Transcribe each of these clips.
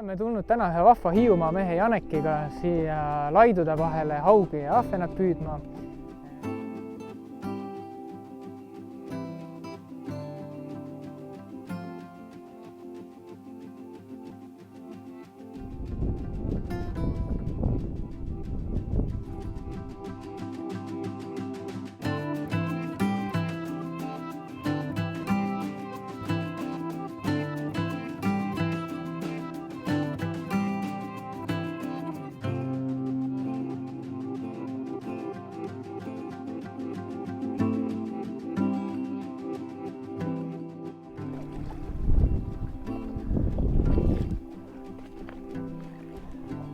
oleme tulnud täna ühe vahva Hiiumaa mehe Janekiga siia laidude vahele haugi ja ahvenat püüdma.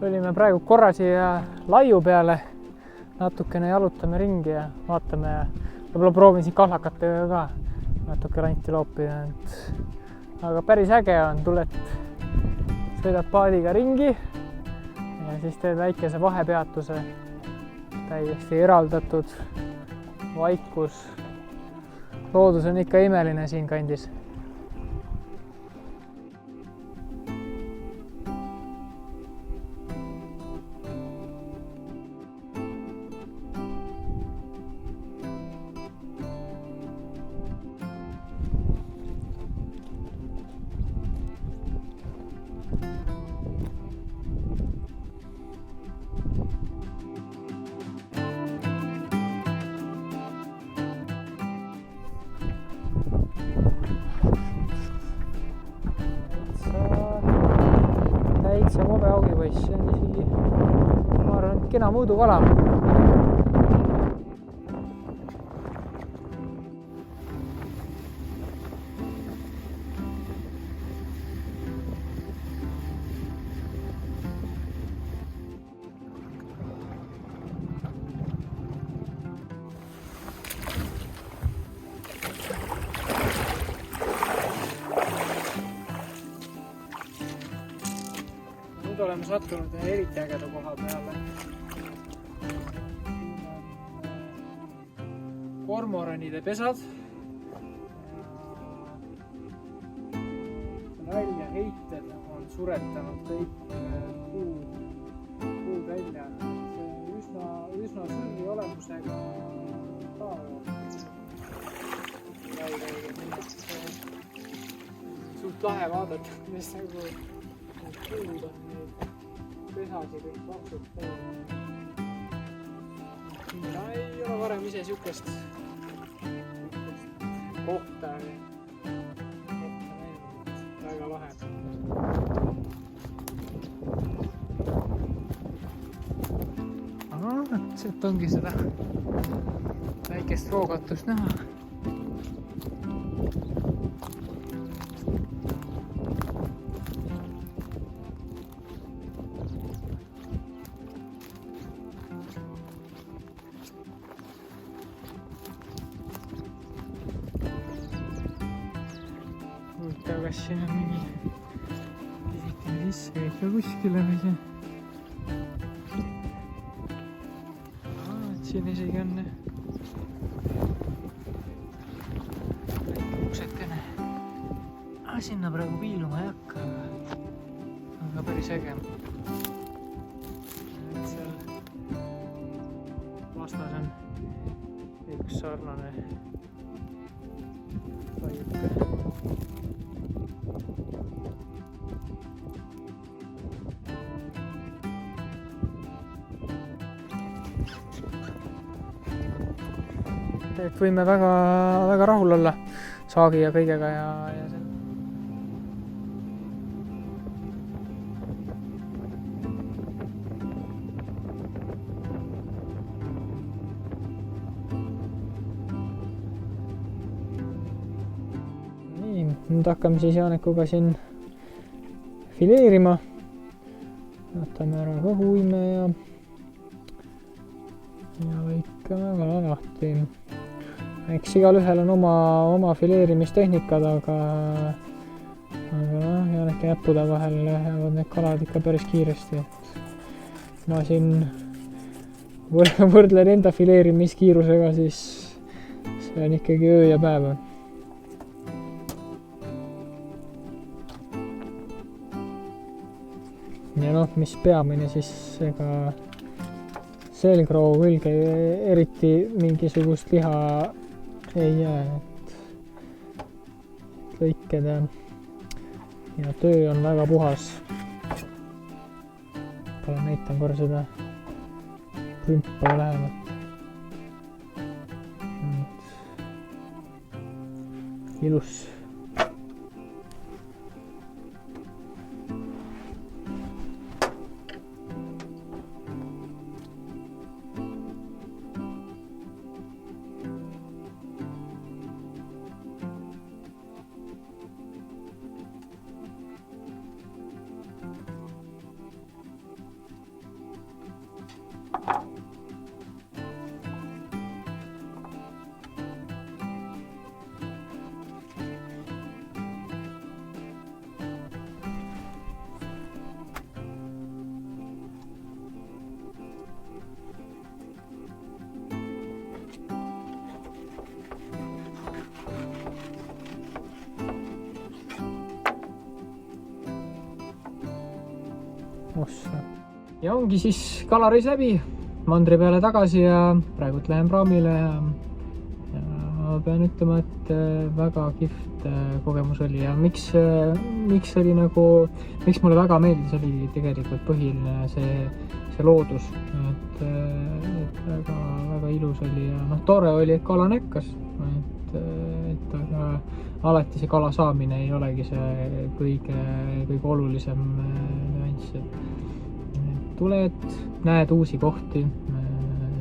Olime praegu korra siia laiu peale, natukene jalutame ringi ja vaatame ja võib-olla proovin siin kahlakatega ka natuke lanti loopida. Aga päris äge on, tuled, sõidad paadiga ringi ja siis teed väikese vahepeatuse, täiesti eraldatud vaikus. Loodus on ikka imeline siin kandis. Täitsa mobe augipoiss, see on isegi, ma arvan, kena mõõdukala. Nüüd oleme sattunud eriti ägeda koha peale. Kormoranide pesad. Väljaheited on suretanud kõik puud välja. See üsna sürgi olemusega ka suht lahe vaadata, mis nagu puud on neid pesasi kõik paksud täis. Ei ole varem ise siukest kohta näinud, väga lahe. Siit ongi seda väikest roogatust näha. Kas siin on mingi pisike sisse ikka kuskile või see? Siin isegi on uksekene. Sinna praegu piiluma ei hakka, aga päris äge. Seal vastas on üks sarnane laiuke. Et võime väga rahul olla saagi ja kõigega ja see. Nii, nüüd hakkame siis Janekuga siin fileerima. Võtame ära kõhuime ja lõikame ka lahti. Eks igal ühel on oma fileerimistehnikad, aga Janeki näppude vahel jäävad need kalad ikka päris kiiresti. Ma siin võrdlen enda fileerimiskiirusega, siis see on ikkagi öö ja päev. ja noh, mis peamine, siis ega selgroo külge eriti mingisugust liha ei jää, et lõiked ja töö on väga puhas. Näitan korra seda krümpa lähemalt. Ilus. Ja ongi siis kalareis läbi, mandri peale tagasi ja praegult lähen praamile ja pean ütlema, et väga kihvt kogemus oli ja miks oli nagu, miks mulle väga meeldis, oli tegelikult põhiline see loodus, et väga ilus oli ja noh, tore oli, et kala näkkas, et aga alati see kala saamine ei olegi see kõige olulisem nüanss, et tuled, näed uusi kohti,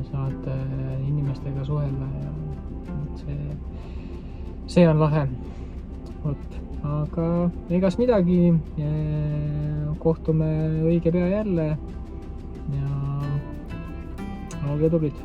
saad inimestega suhelda ja see on lahe. Vot, aga egas midagi, kohtume õige pea jälle ja olge tublid.